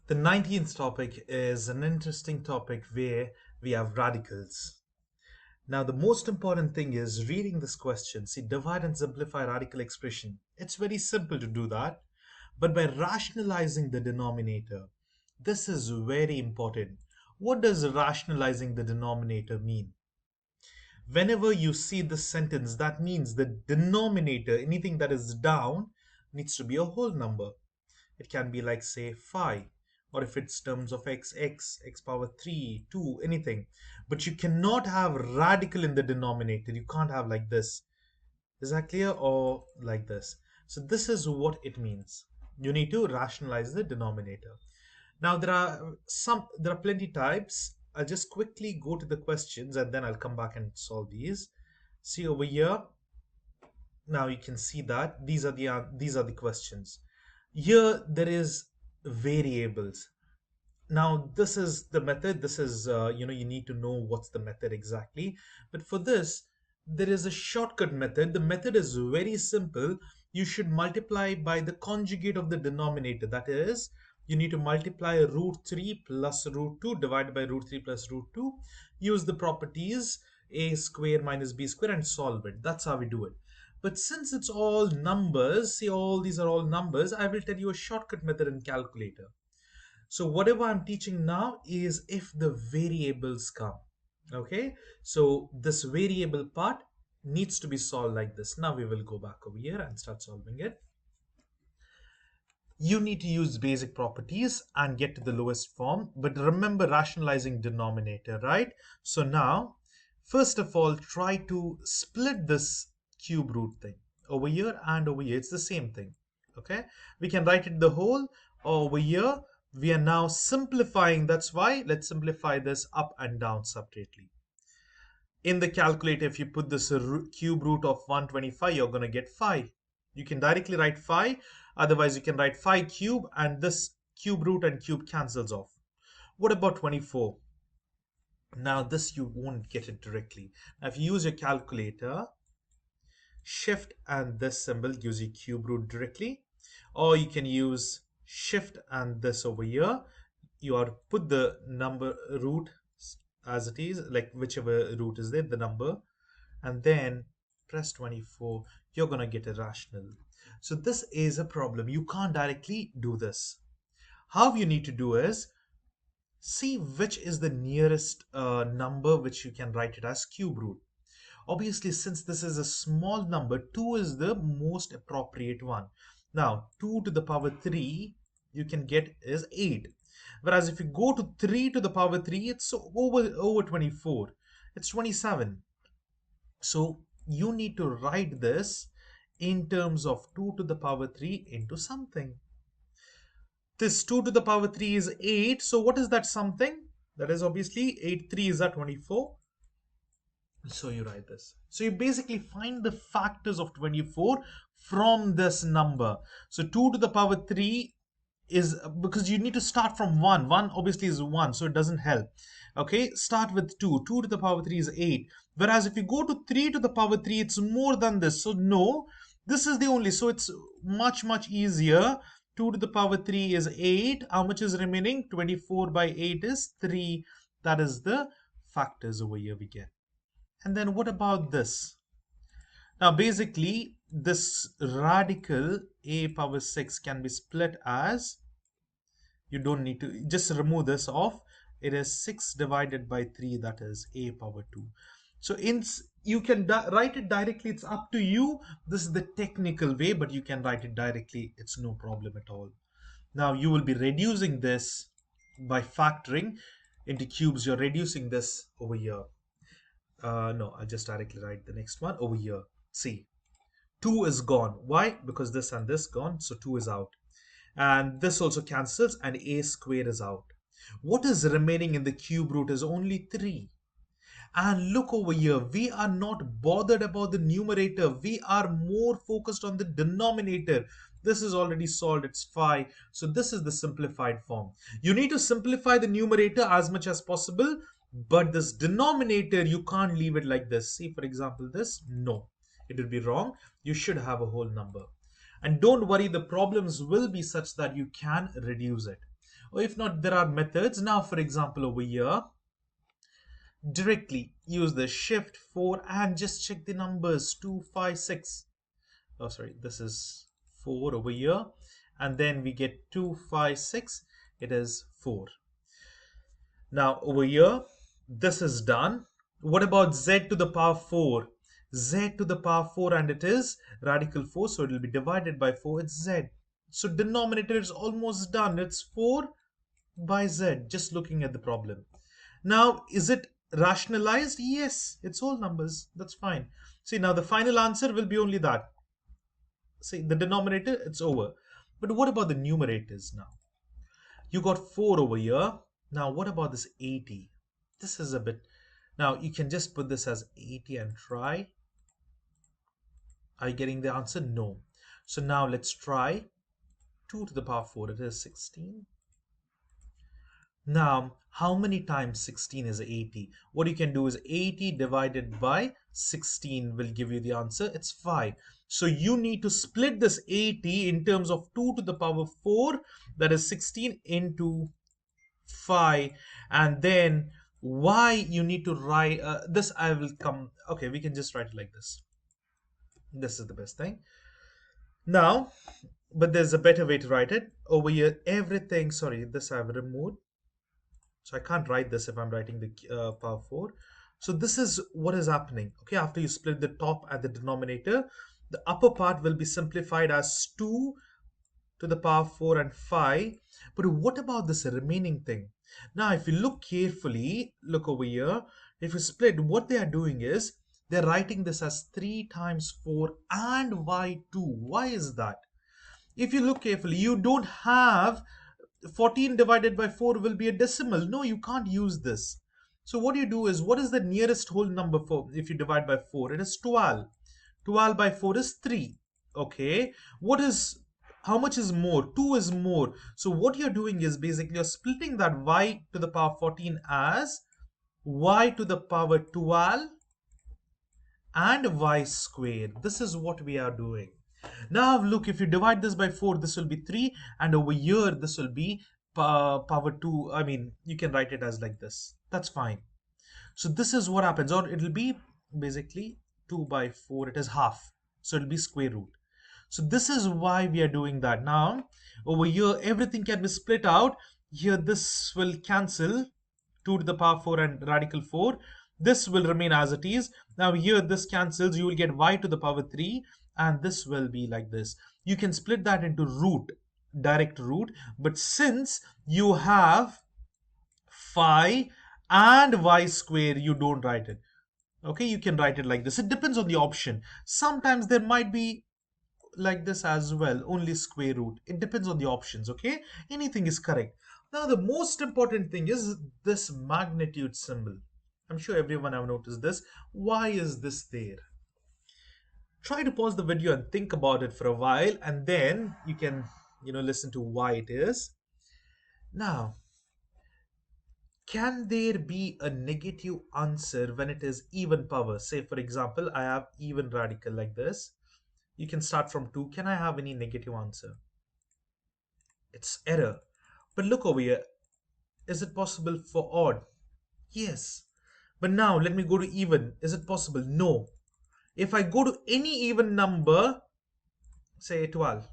The 19th topic is an interesting topic where we have radicals. Now, the most important thing is reading this question. See, divide and simplify radical expression. It's very simple to do that. But by rationalizing the denominator, this is very important. What does rationalizing the denominator mean? Whenever you see this sentence, that means the denominator, anything that is down, needs to be a whole number. It can be like, say, 5, or if it's terms of x power 3, 2, anything. But you cannot have radical in the denominator. You can't have like this. Is that clear? Or like this. So this is what it means. You need to rationalize the denominator. Now there are plenty types. I'll just quickly go to the questions and then I'll come back and solve these. See over here. Now you can see that these are the questions. Here there is variables. Now this is the method. This is you need to know what's the method exactly. But for this, there is a shortcut method. The method is very simple. You should multiply by the conjugate of the denominator. That is, you need to multiply root 3 plus root 2 divided by root 3 plus root 2. Use the properties a square minus b square and solve it. That's how we do it. But since it's all numbers, see, all these are all numbers, I will tell you a shortcut method in calculator. So whatever I'm teaching now is if the variables come. Okay, so this variable part needs to be solved like this. Now we will go back over here and start solving it. You need to use basic properties and get to the lowest form, but remember rationalizing denominator, right? So now, first of all, try to split this cube root thing over here and over here. It's the same thing. Okay, we can write it the whole, or over here we are now simplifying. That's why let's simplify this up and down separately. In the calculator, if you put this cube root of 125, you're going to get 5. You can directly write 5. Otherwise, you can write 5 cube and this cube root and cube cancels off. What about 24? Now this you won't get it directly. Now if you use your calculator, shift and this symbol gives you cube root directly. Or you can use shift and this over here. You are put the number root as it is, like whichever root is there, the number, and then press 24. You're gonna get a rational. So this is a problem. You can't directly do this. How you need to do is see which is the nearest number which you can write it as cube root. Obviously, since this is a small number, 2 is the most appropriate one. Now 2 to the power 3 you can get is 8. Whereas if you go to 3 to the power 3, it's over 24. It's 27. So you need to write this in terms of 2 to the power 3 into something. This 2 to the power 3 is 8. So what is that something? That is obviously 8 3 is that 24. So you write this. So you basically find the factors of 24 from this number. So 2 to the power 3 is, because you need to start from 1. 1 obviously is 1, so it doesn't help. Okay, start with 2. 2 to the power 3 is 8. Whereas if you go to 3 to the power 3, it's more than this. So no, this is the only. So it's much easier. 2 to the power 3 is 8. How much is remaining? 24 by 8 is 3. That is the factors over here we get. And then what about this? Now basically this radical a power 6 can be split as, you don't need to, just remove this off. It is 6 divided by 3, that is a power 2. So you can write it directly. It's up to you. This is the technical way, but you can write it directly. It's no problem at all. Now you will be reducing this by factoring into cubes. You're reducing this over here. No, I'll just directly write the next one over here. See, 2 is gone. Why? Because this and this gone, so 2 is out. And this also cancels and a square is out. What is remaining in the cube root is only 3. And look over here, we are not bothered about the numerator. We are more focused on the denominator. This is already solved, it's 5. So this is the simplified form. You need to simplify the numerator as much as possible, but this denominator, you can't leave it like this. See, for example, this, no, it will be wrong. You should have a whole number. And don't worry, the problems will be such that you can reduce it. Or if not, there are methods. Now, for example, over here, directly use the shift 4 and just check the numbers 2, 5, 6. Oh, sorry, this is 4 over here. And then we get 2, 5, 6. It is 4. Now over here, this is done. What about z to the power 4? Z to the power 4, and it is radical 4, so it will be divided by 4. It's z. So denominator is almost done. It's 4 by z, just looking at the problem. Now, is it rationalized? Yes, it's all numbers. That's fine. See, now the final answer will be only that. See, the denominator, it's over. But what about the numerators now? You got 4 over here. Now, what about this 80? This is a bit... Now, you can just put this as 80 and try. Are you getting the answer? No. So now let's try 2 to the power 4. It is 16. Now, how many times 16 is 80? What you can do is 80 divided by 16 will give you the answer. It's 5. So you need to split this 80 in terms of 2 to the power 4, that is 16, into 5. And then why you need to write this, I will come. Okay, we can just write it like this. This is the best thing. Now, but there's a better way to write it. Over here, everything, sorry, this I've removed. So I can't write this if I'm writing the power 4. So this is what is happening. Okay, after you split the top and the denominator, the upper part will be simplified as 2 to the power 4 and 5. But what about this remaining thing? Now, if you look carefully, look over here. If you split, what they are doing is they're writing this as 3 times 4 and y2. Why is that? If you look carefully, you don't have 14 divided by 4 will be a decimal. No, you can't use this. So what you do is, what is the nearest whole number for if you divide by 4? It is 12. 12 by 4 is 3. Okay. How much is more? 2 is more. So what you're doing is basically you're splitting that y to the power 14 as y to the power 12 and y squared. This is what we are doing. Now look, if you divide this by 4, this will be 3, and over here this will be power 2. I mean, you can write it as like this. That's fine. So this is what happens, or it'll be basically 2 by 4. It is half, so it'll be square root. So this is why we are doing that. Now over here everything can be split out. Here this will cancel, 2 to the power 4 and radical 4. This will remain as it is. Now here this cancels, you will get y to the power 3, and this will be like this. You can split that into root, direct root, but since you have 5 and y square, you don't write it. Okay, you can write it like this. It depends on the option. Sometimes there might be like this as well, only square root. It depends on the options. Okay, anything is correct. Now the most important thing is this magnitude symbol. I'm sure everyone have noticed this. Why is this there? Try to pause the video and think about it for a while, and then you can listen to why it is. Now, can there be a negative answer when it is even power? Say for example, I have even radical like this. You can start from 2. Can I have any negative answer? It's error. But look over here. Is it possible for odd? Yes. But now let me go to even. Is it possible? No. If I go to any even number, say 12,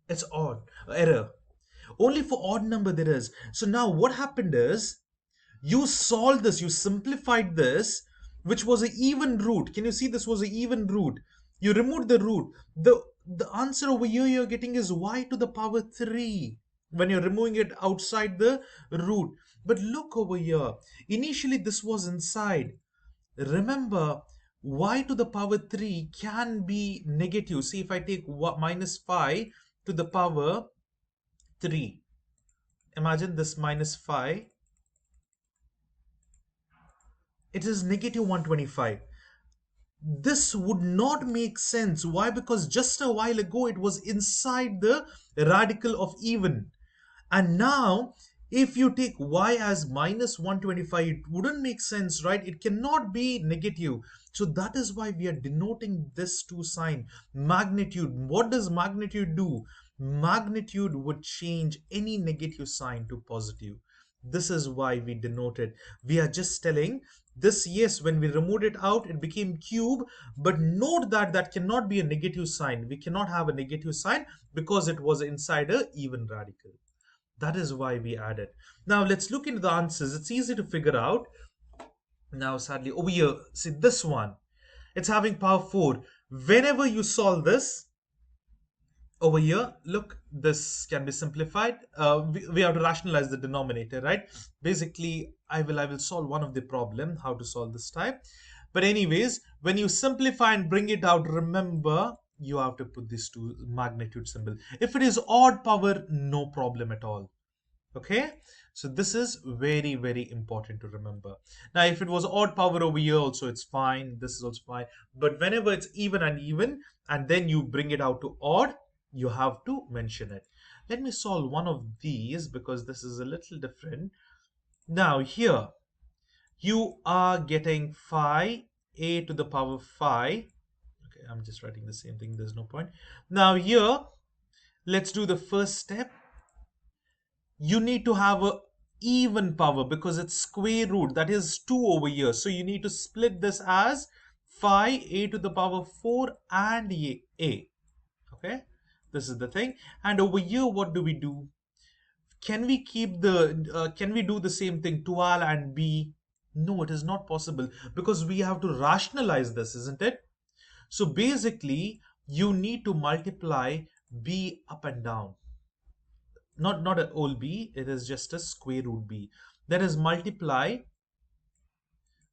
it's odd, error. Only for odd number there is. So now what happened is, you solved this, you simplified this, which was an even root. Can you see this was an even root? You removed the root. The answer over here you're getting is y to the power 3 when you're removing it outside the root. But look over here. Initially this was inside. Remember, y to the power 3 can be negative. See, if I take minus 5 to the power 3. Imagine this minus 5. It is negative 125. This would not make sense. Why? Because just a while ago it was inside the radical of even. And now if you take y as minus 125, it wouldn't make sense, right? It cannot be negative. So that is why we are denoting this 2 sign. Magnitude. What does magnitude do? Magnitude would change any negative sign to positive. This is why we denote it. We are just telling this, yes, when we removed it out, it became cube, but note that that cannot be a negative sign. We cannot have a negative sign because it was inside a even radical. That is why we added. Now let's look into the answers. It's easy to figure out. Now, sadly, over here, see this one. It's having power 4. Whenever you solve this, over here, look, this can be simplified. We have to rationalize the denominator, right? Basically, I will solve one of the problem, how to solve this type. But anyways, when you simplify and bring it out, remember, you have to put this to magnitude symbol. If it is odd power, no problem at all. Okay, so this is very, very important to remember. Now if it was odd power over here also, it's fine, this is also fine, but whenever it's even and even and then you bring it out to odd, you have to mention it. Let me solve one of these because this is a little different. Now here you are getting 5a to the power 5. Okay, I'm just writing the same thing, there's no point. Now here, let's do the first step. You need to have a even power because it's square root, that is 2 over here, so you need to split this as 5a to the power 4 and a. Okay, this is the thing. And over here, what do we do? Can we keep the can we do the same thing, 12 and b? No, it is not possible because we have to rationalize this, isn't it? So basically you need to multiply b up and down. Not a whole b, it is just a square root b. That is multiply,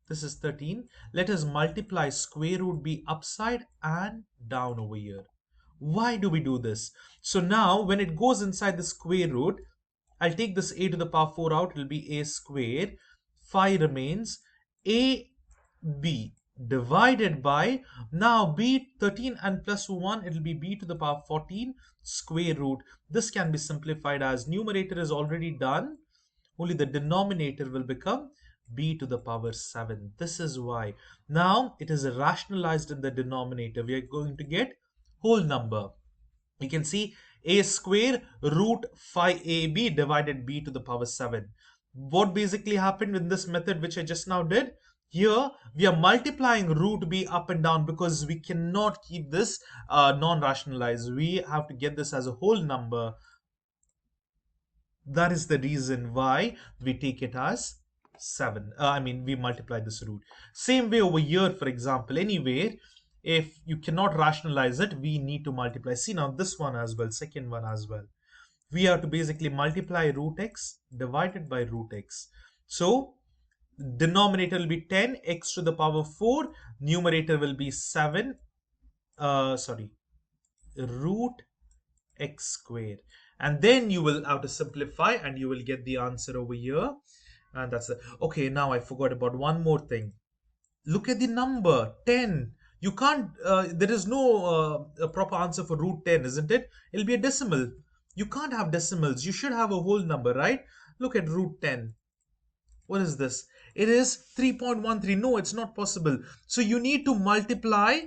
this is 13. Let us multiply square root b upside and down over here. Why do we do this? So now when it goes inside the square root, I'll take this a to the power 4 out, it will be a squared. 5 remains, a b divided by, now b 13 and plus 1, it will be b to the power 14 square root. This can be simplified as numerator is already done, only the denominator will become b to the power 7. This is why now it is rationalized in the denominator. We are going to get whole number. You can see a square root 5ab divided b to the power 7. What basically happened in this method which I just now did? Here we are multiplying root b up and down because we cannot keep this non-rationalized. We have to get this as a whole number. That is the reason why we take it as 7. We multiply this root. Same way over here, for example, anyway, if you cannot rationalize it, we need to multiply. See now this one as well, second one as well. We have to basically multiply root x divided by root x. So denominator will be 10x to the power 4. Numerator will be 7. Root x squared. And then you will have to simplify and you will get the answer over here. And that's it. Okay, now I forgot about one more thing. Look at the number 10. You can't, there is no proper answer for root 10, isn't it? It'll be a decimal. You can't have decimals. You should have a whole number, right? Look at root 10. What is this? It is 3.13. No, it's not possible. So you need to multiply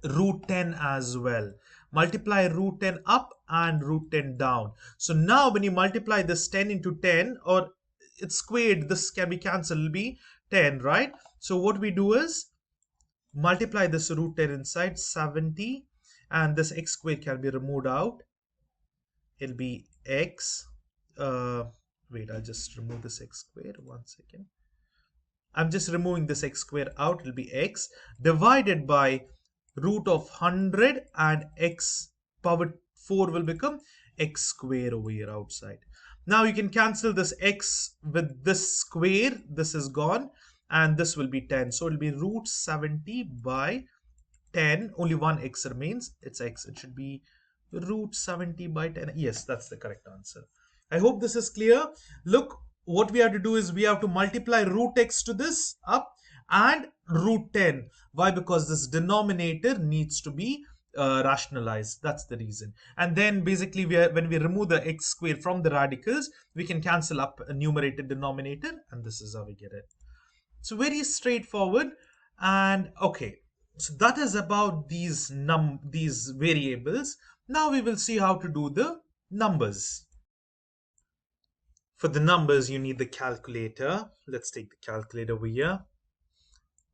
root 10 as well. Multiply root 10 up and root 10 down. So now when you multiply this 10 into 10, or it's squared, this can be cancelled, it'll be 10, right? So what we do is multiply this root 10 inside, 70, and this x squared can be removed out. It'll be x, wait, I'll just remove this x squared, 1 second. I'm just removing this x squared out, it'll be x divided by root of 100, and x power 4 will become x square over here outside. Now you can cancel this x with this square, this is gone, and this will be 10. So it will be root 70 by 10, only one x remains, it's x. It should be root 70 by 10. Yes, that's the correct answer. I hope this is clear. Look, what we have to do is we have to multiply root x to this up and root 10. Why? Because this denominator needs to be rationalized. That's the reason. And then basically when we remove the x squared from the radicals, we can cancel up a numerator denominator, and this is how we get it. So very straightforward. And okay, so that is about these variables. Now we will see how to do the numbers. For the numbers, you need the calculator. Let's take the calculator over here.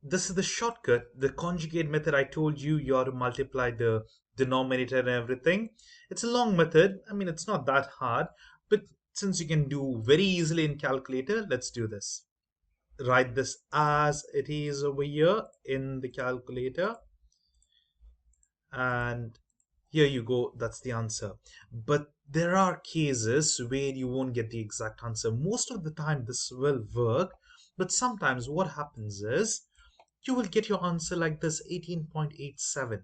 This is the shortcut. The conjugate method I told you, you have to multiply the denominator and everything. It's a long method. I mean, it's not that hard, but since you can do very easily in calculator, let's do this. Write this as it is over here in the calculator, and here you go, that's the answer. But there are cases where you won't get the exact answer. Most of the time this will work, but sometimes what happens is you will get your answer like this, 18.87.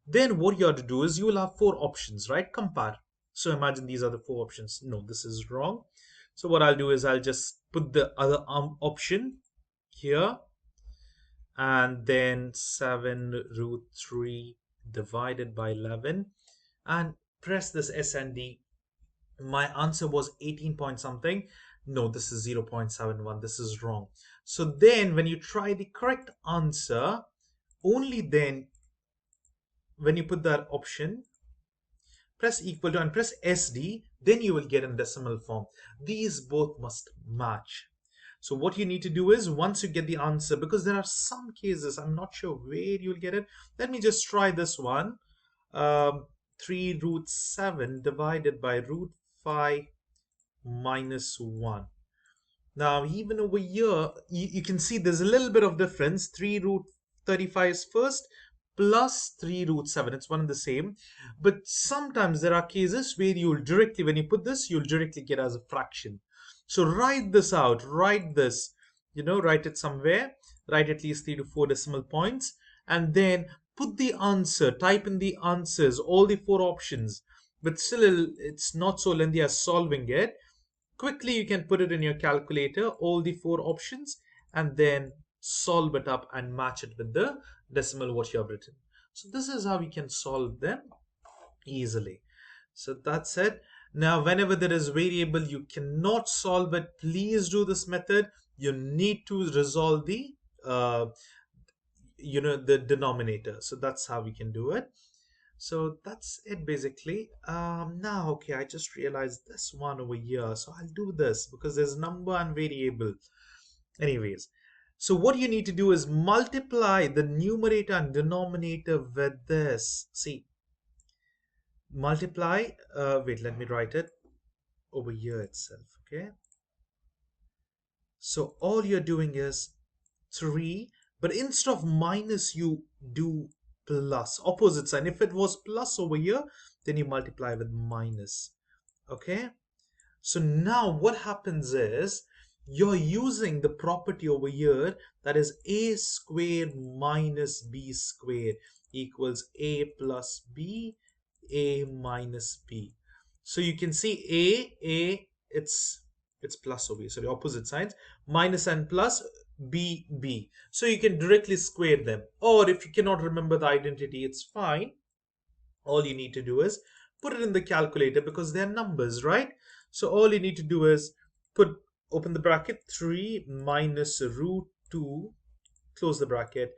Then what you have to do is you will have four options, right? Compare. So imagine these are the four options. No, this is wrong. So what I'll do is I'll just put the other option here, and then 7 root 3 divided by 11, and press this S and D. My answer was 18 point something. No, this is 0.71. This is wrong. So then when you try the correct answer, only then when you put that option, press equal to and press SD, then you will get in decimal form. These both must match. So what you need to do is once you get the answer, because there are some cases, I'm not sure where you'll get it. Let me just try this one. 3 root 7 divided by root 5 minus 1. Now, even over here, you can see there's a little bit of difference. 3 root 35 is first, plus 3 root 7. It's one and the same. But sometimes there are cases where you'll directly, when you put this, you'll directly get as a fraction. So write this out. Write this. Write it somewhere. Write at least 3 to 4 decimal points. And then put the answer. Type in the answers, all the four options. But still, it's not so lengthy as solving it. Quickly, you can put it in your calculator, all the four options, and then solve it up and match it with the decimal what you have written. So this is how we can solve them easily. So that's it. Now, whenever there is variable, you cannot solve it. Please do this method. You need to resolve the denominator. So that's how we can do it. So that's it basically. Now, okay, I just realized this one over here. So I'll do this because there's number and variable. Anyways, so what you need to do is multiply the numerator and denominator with this. See, multiply, wait, let me write it over here itself, okay? So all you're doing is 3, but instead of minus, you do plus, opposite sign. If it was plus over here, then you multiply with minus. Okay, so now what happens is you're using the property over here, that is a squared minus b squared equals a plus b, a minus b. So you can see a, it's plus over here, so the opposite signs, minus and plus, b, b. So you can directly square them, or if you cannot remember the identity, it's fine. All you need to do is put it in the calculator because they're numbers, right? So all you need to do is open the bracket, 3 minus root 2, close the bracket,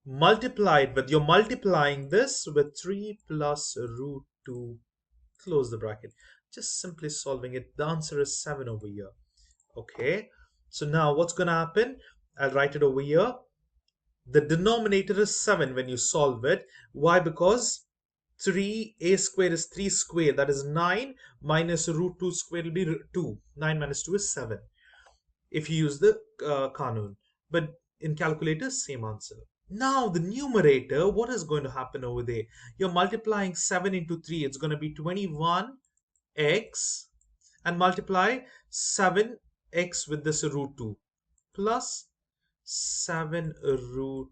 multiply it with, you're multiplying this with 3 plus root 2, close the bracket. Just simply solving it. The answer is 7 over here. Okay, so now what's going to happen? I'll write it over here. The denominator is 7 when you solve it. Why? Because 3a square is 3 square, that is 9, minus root 2 square will be 2. 9 minus 2 is 7 if you use the Kanun. But in calculator, same answer. Now the numerator, what is going to happen over there? You're multiplying 7 into 3. It's going to be 21x, and multiply 7x with this root 2 plus 7 root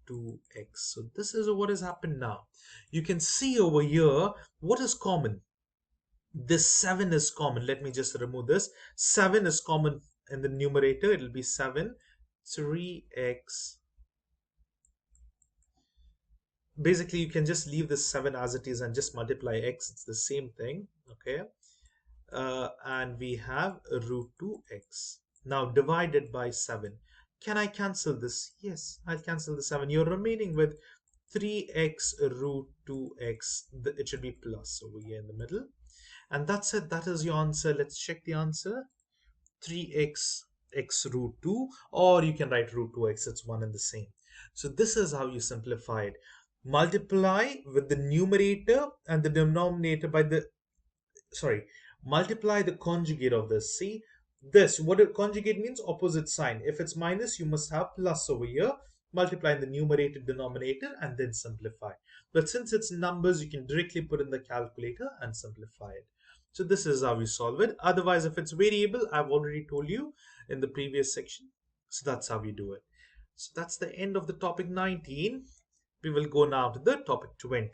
2x. So this is what has happened now. You can see over here what is common. This 7 is common. Let me just remove this. 7 is common in the numerator. It will be 7, 3x. Basically, you can just leave this 7 as it is and just multiply x. It's the same thing. Okay. And we have root 2x. Now divided by 7. Can I cancel this? Yes, I'll cancel the 7. You're remaining with 3x root 2x. It should be plus over here in the middle. And that's it. That is your answer. Let's check the answer. 3x x root 2, or you can write root 2x. It's one and the same. So this is how you simplify it. Multiply with the numerator and the denominator by the, sorry, multiply the conjugate of this. See this, what a conjugate means, opposite sign. If it's minus, you must have plus over here. Multiply in the numerator denominator and then simplify. But since it's numbers, you can directly put in the calculator and simplify it. So this is how we solve it. Otherwise, if it's variable, I've already told you in the previous section. So that's how we do it. So that's the end of the topic 19. We will go now to the topic 20.